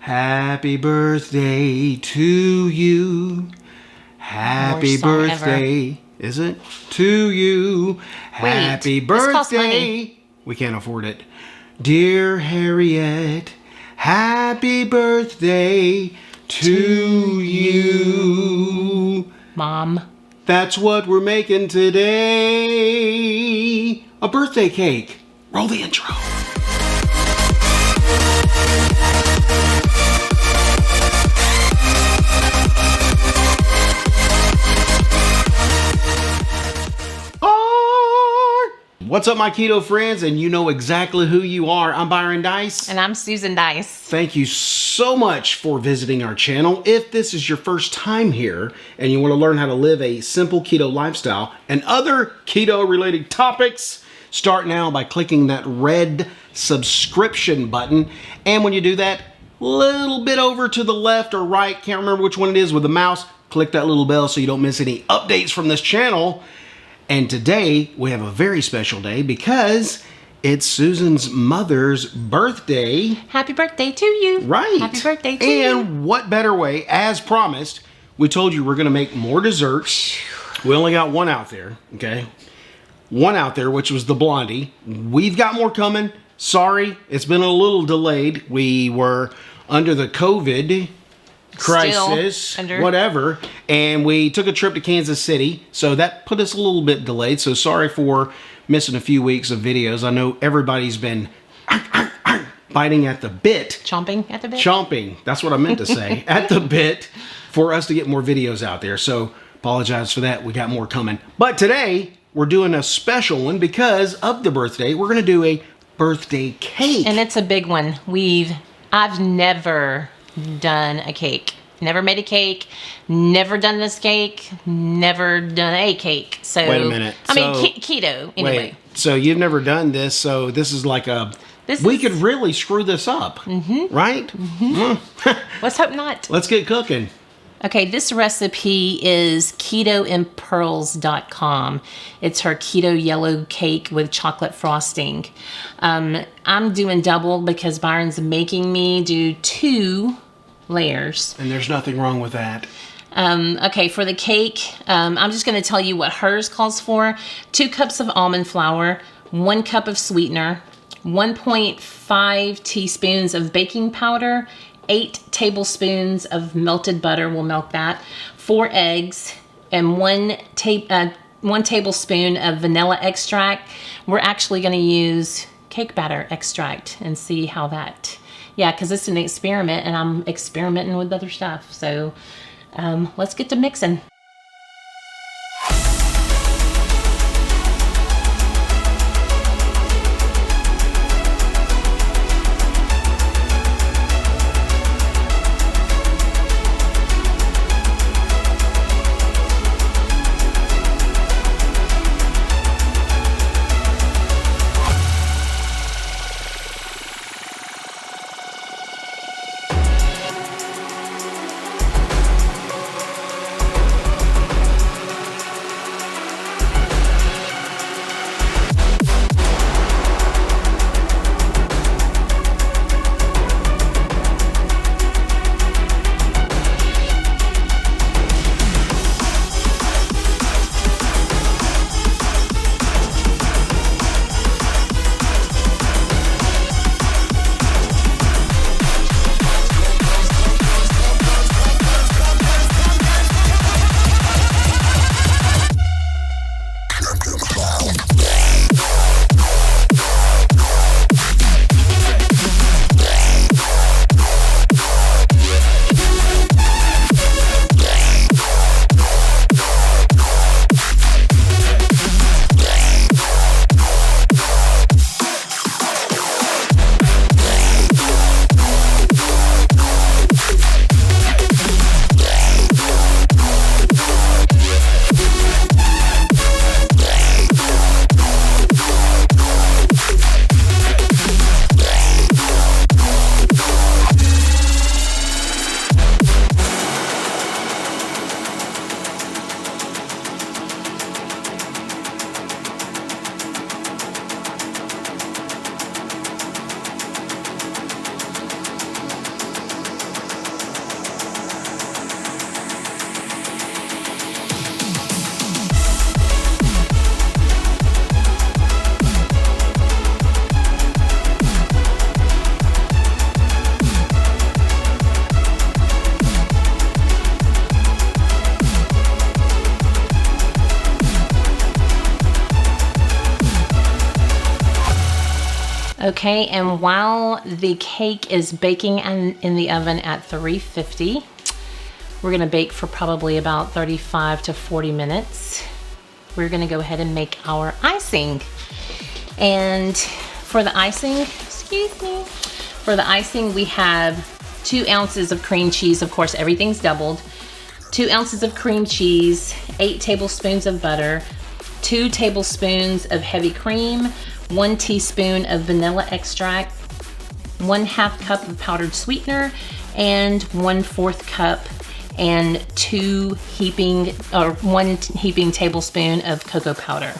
Happy birthday to you. Happy birthday. Is it? To you. Happy birthday. We can't afford it. Dear Harriet, happy birthday to you. Mom. That's what we're making today. A birthday cake. Roll the intro. What's up, my keto friends? And you know exactly who you are. I'm Byron Dice. And I'm Susan Dice. Thank you so much for visiting our channel. If this is your first time here and you want to learn how to live a simple keto lifestyle and other keto-related topics, start now by clicking that red subscription button. And when you do that, a little bit over to the left or right, can't remember which one it is with the mouse, click that little bell so you don't miss any updates from this channel. And today, we have a very special day because it's Susan's mother's birthday. Happy birthday to you. Right. Happy birthday to you. And what better way, as promised, we told you we're going to make more desserts. We only got one out there, okay? One out there, which was the Blondie. We've got more coming. Sorry, it's been a little delayed. We were under the COVID crisis, whatever, and we took a trip to Kansas City, so that put us a little bit delayed, so sorry for missing a few weeks of videos. I know everybody's been biting at the bit. Chomping at the bit? Chomping, that's what I meant to say, at the bit, for us to get more videos out there, so apologize for that. We got more coming. But today, we're doing a special one because of the birthday. We're going to do a birthday cake. And it's a big one. I've never done a cake. Never made a cake. Never done this cake. Never done a cake. So wait a minute. I mean keto anyway. Wait. So you've never done this. So this is like we could really screw this up, right? Let's hope not. Let's get cooking. Okay, this recipe is KetoInPearls.com. It's her keto yellow cake with chocolate frosting. I'm doing double because Byron's making me do 2 layers. And there's nothing wrong with that. Okay, for the cake, I'm just going to tell you what hers calls for. 2 cups of almond flour, 1 cup of sweetener, 1.5 teaspoons of baking powder, 8 tablespoons of melted butter, we'll melt that, 4 eggs, and 1 tablespoon of vanilla extract. We're actually going to use cake batter extract and see how that, because it's an experiment and I'm experimenting with other stuff. So let's get to mixing. Okay, and while the cake is baking in the oven at 350, we're gonna bake for probably about 35 to 40 minutes. We're gonna go ahead and make our icing. And for the icing, excuse me, for the icing we have 2 ounces of cream cheese. Of course, everything's doubled. 2 ounces of cream cheese, 8 tablespoons of butter, 2 tablespoons of heavy cream, 1 teaspoon of vanilla extract, 1/2 cup of powdered sweetener, and 1/4 cup and 1 heaping tablespoon of cocoa powder.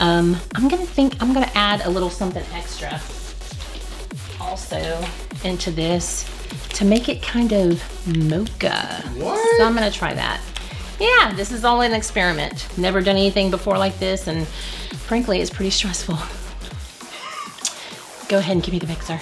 I'm gonna add a little something extra also into this to make it kind of mocha. What? So I'm gonna try that. Yeah, this is all an experiment. Never done anything before like this, and frankly, it's pretty stressful. Go ahead and give me the mixer.